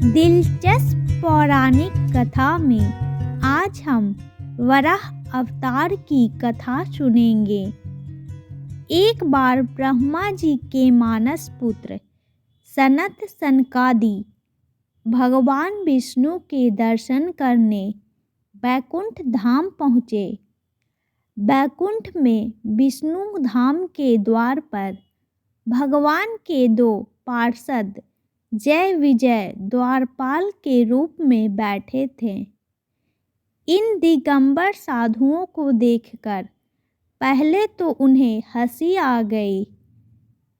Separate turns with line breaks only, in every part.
दिलचस्प पौराणिक कथा में आज हम वराह अवतार की कथा सुनेंगे। एक बार ब्रह्मा जी के मानस पुत्र सनत सनकादि भगवान विष्णु के दर्शन करने बैकुंठ धाम पहुँचे। बैकुंठ में विष्णु धाम के द्वार पर भगवान के दो पार्षद जय विजय द्वारपाल के रूप में बैठे थे। इन दिगंबर साधुओं को देखकर पहले तो उन्हें हंसी आ गई,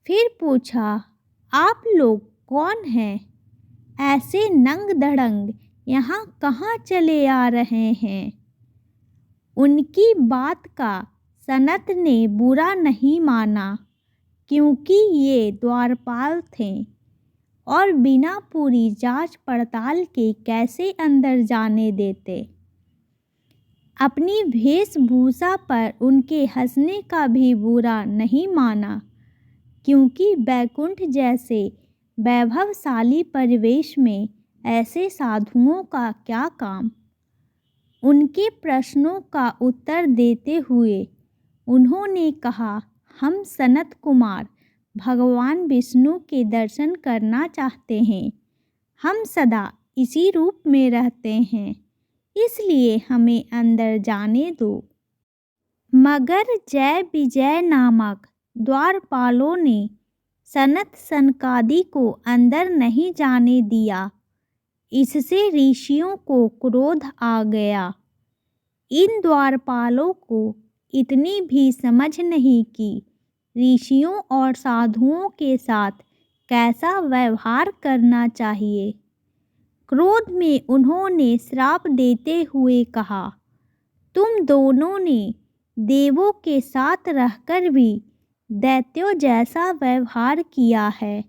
फिर पूछा, आप लोग कौन हैं? ऐसे नंग धड़ंग यहाँ कहाँ चले आ रहे हैं? उनकी बात का सनत ने बुरा नहीं माना, क्योंकि ये द्वारपाल थे और बिना पूरी जांच पड़ताल के कैसे अंदर जाने देते। अपनी वेशभूषा पर उनके हंसने का भी बुरा नहीं माना, क्योंकि बैकुंठ जैसे वैभवशाली परिवेश में ऐसे साधुओं का क्या काम। उनके प्रश्नों का उत्तर देते हुए उन्होंने कहा, हम सनत कुमार भगवान विष्णु के दर्शन करना चाहते हैं। हम सदा इसी रूप में रहते हैं, इसलिए हमें अंदर जाने दो। मगर जय विजय नामक द्वारपालों ने सनत सनकादि को अंदर नहीं जाने दिया। इससे ऋषियों को क्रोध आ गया। इन द्वारपालों को इतनी भी समझ नहीं कि ऋषियों और साधुओं के साथ कैसा व्यवहार करना चाहिए। क्रोध में उन्होंने श्राप देते हुए कहा, तुम दोनों ने देवों के साथ रहकर भी दैत्यों जैसा व्यवहार किया है,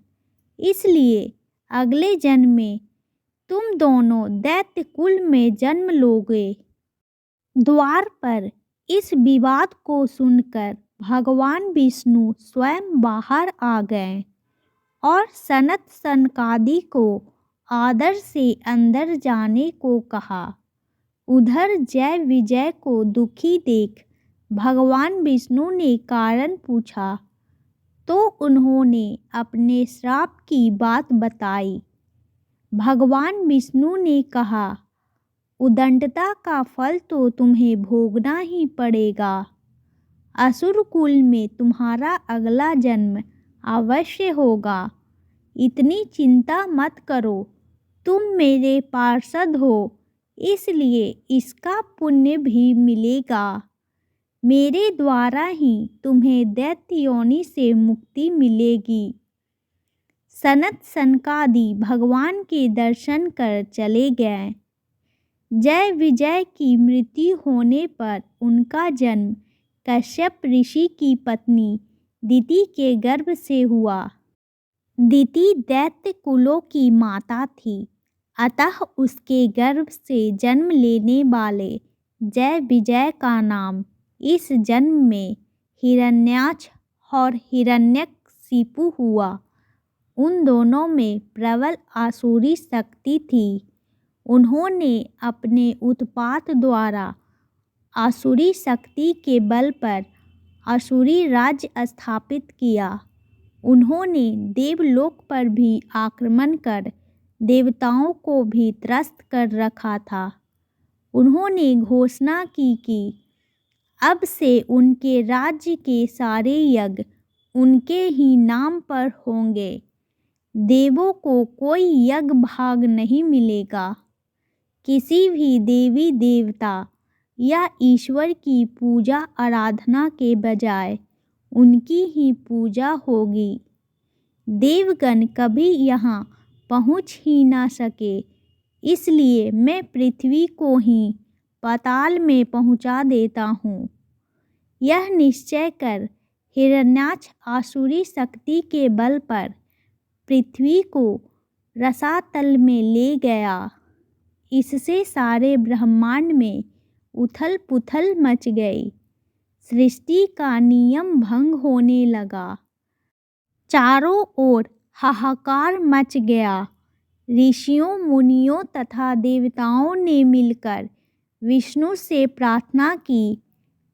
इसलिए अगले जन्म में तुम दोनों दैत्य कुल में जन्म लोगे। द्वार पर इस विवाद को सुनकर भगवान विष्णु स्वयं बाहर आ गए और सनत सनकादि को आदर से अंदर जाने को कहा। उधर जय विजय को दुखी देख भगवान विष्णु ने कारण पूछा, तो उन्होंने अपने श्राप की बात बताई। भगवान विष्णु ने कहा, उदंडता का फल तो तुम्हें भोगना ही पड़ेगा। असुर कुल में तुम्हारा अगला जन्म अवश्य होगा। इतनी चिंता मत करो, तुम मेरे पार्षद हो, इसलिए इसका पुण्य भी मिलेगा। मेरे द्वारा ही तुम्हें दैत्य योनि से मुक्ति मिलेगी। सनत सनकादि भगवान के दर्शन कर चले गए। जय विजय की मृत्यु होने पर उनका जन्म कश्यप ऋषि की पत्नी दिति के गर्भ से हुआ। दिति दैत्य कुलों की माता थी, अतः उसके गर्भ से जन्म लेने वाले जय विजय का नाम इस जन्म में हिरण्याक्ष और हिरण्यकशिपु हुआ। उन दोनों में प्रबल आसुरी शक्ति थी। उन्होंने अपने उत्पात द्वारा आसुरी शक्ति के बल पर आसुरी राज्य स्थापित किया। उन्होंने देवलोक पर भी आक्रमण कर देवताओं को भी त्रस्त कर रखा था। उन्होंने घोषणा की कि अब से उनके राज्य के सारे यज्ञ उनके ही नाम पर होंगे। देवों को कोई यज्ञ भाग नहीं मिलेगा। किसी भी देवी देवता या ईश्वर की पूजा आराधना के बजाय उनकी ही पूजा होगी। देवगण कभी यहाँ पहुँच ही ना सके, इसलिए मैं पृथ्वी को ही पाताल में पहुँचा देता हूँ। यह निश्चय कर हिरण्याक्ष आसुरी शक्ति के बल पर पृथ्वी को रसातल में ले गया। इससे सारे ब्रह्मांड में उथल पुथल मच गई। सृष्टि का नियम भंग होने लगा। चारों ओर हाहाकार मच गया। ऋषियों, मुनियों तथा देवताओं ने मिलकर विष्णु से प्रार्थना की,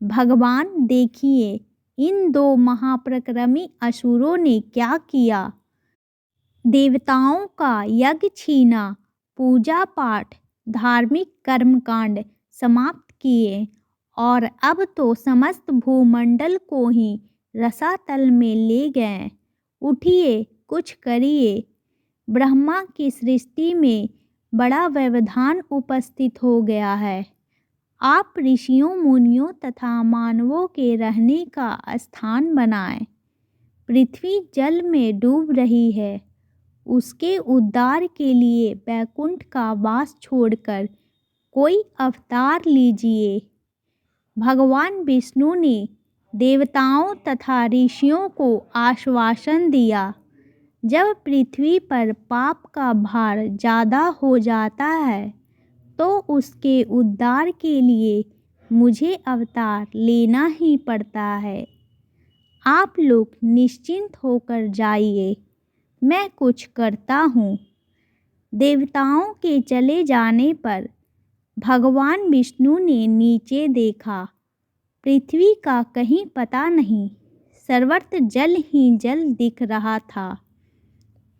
भगवान देखिए, इन दो महापराक्रमी असुरों ने क्या किया। देवताओं का यज्ञ छीना, पूजा पाठ, धार्मिक कर्मकांड समाप्त किए और अब तो समस्त भूमंडल को ही रसातल में ले गए। उठिए, कुछ करिए। ब्रह्मा की सृष्टि में बड़ा व्यवधान उपस्थित हो गया है। आप ऋषियों, मुनियों तथा मानवों के रहने का स्थान बनाएं। पृथ्वी जल में डूब रही है, उसके उद्धार के लिए बैकुंठ का वास छोड़कर कोई अवतार लीजिए। भगवान विष्णु ने देवताओं तथा ऋषियों को आश्वासन दिया, जब पृथ्वी पर पाप का भार ज़्यादा हो जाता है तो उसके उद्धार के लिए मुझे अवतार लेना ही पड़ता है। आप लोग निश्चिंत होकर जाइए, मैं कुछ करता हूँ। देवताओं के चले जाने पर भगवान विष्णु ने नीचे देखा। पृथ्वी का कहीं पता नहीं, सर्वत्र जल ही जल दिख रहा था।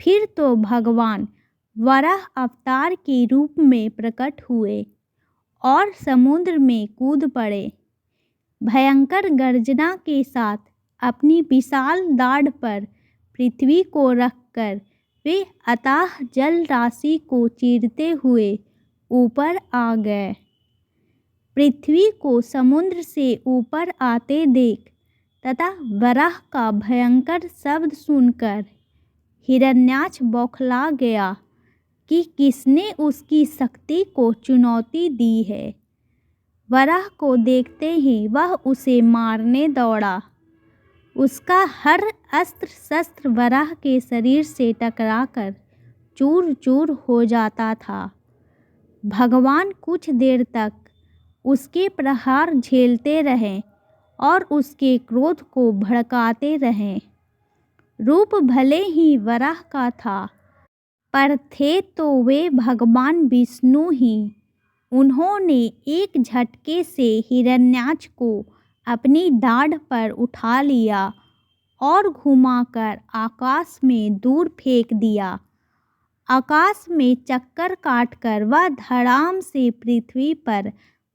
फिर तो भगवान वराह अवतार के रूप में प्रकट हुए और समुद्र में कूद पड़े। भयंकर गर्जना के साथ अपनी विशाल दाढ़ पर पृथ्वी को रखकर वे अथाह जल राशि को चीरते हुए ऊपर आ गए। पृथ्वी को समुद्र से ऊपर आते देख तथा वराह का भयंकर शब्द सुनकर हिरण्याक्ष बौखला गया कि किसने उसकी शक्ति को चुनौती दी है। वराह को देखते ही वह उसे मारने दौड़ा। उसका हर अस्त्र शस्त्र वराह के शरीर से टकराकर चूर चूर हो जाता था। भगवान कुछ देर तक उसके प्रहार झेलते रहे और उसके क्रोध को भड़काते रहे। रूप भले ही वराह का था, पर थे तो वे भगवान विष्णु ही। उन्होंने एक झटके से हिरण्याक्ष को अपनी दाढ़ पर उठा लिया और घुमाकर आकाश में दूर फेंक दिया। आकाश में चक्कर काटकर वह धड़ाम से पृथ्वी पर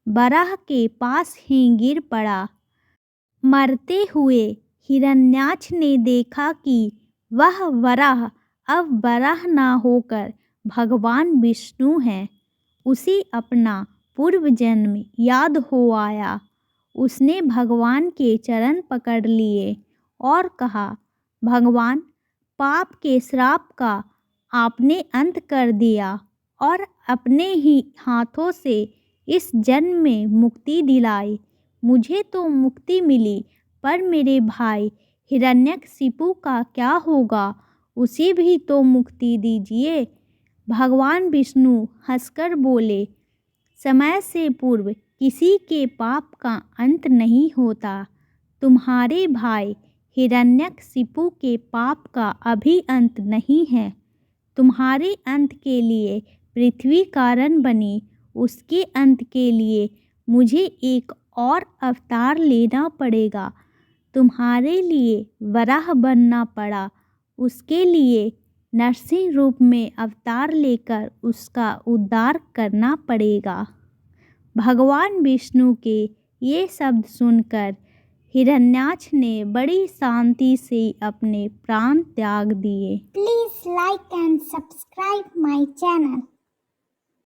वराह के पास ही गिर पड़ा। मरते हुए हिरण्याक्ष ने देखा कि वह वराह अब वराह न होकर भगवान विष्णु हैं। उसे अपना पूर्व जन्म याद हो आया। उसने भगवान के चरण पकड़ लिए और कहा, भगवान, पाप के श्राप का आपने अंत कर दिया और अपने ही हाथों से इस जन्म में मुक्ति दिलाई। मुझे तो मुक्ति मिली, पर मेरे भाई हिरण्यकशिपु का क्या होगा? उसे भी तो मुक्ति दीजिए। भगवान विष्णु हंसकर बोले, समय से पूर्व किसी के पाप का अंत नहीं होता। तुम्हारे भाई हिरण्यकशिपु के पाप का अभी अंत नहीं है। तुम्हारे अंत के लिए पृथ्वी कारण बनी, उसके अंत के लिए मुझे एक और अवतार लेना पड़ेगा। तुम्हारे लिए वराह बनना पड़ा, उसके लिए नरसिंह रूप में अवतार लेकर उसका उद्धार करना पड़ेगा। भगवान विष्णु के ये शब्द सुनकर हिरण्याक्ष ने बड़ी शांति से अपने प्राण त्याग दिए।
Please like and subscribe my channel.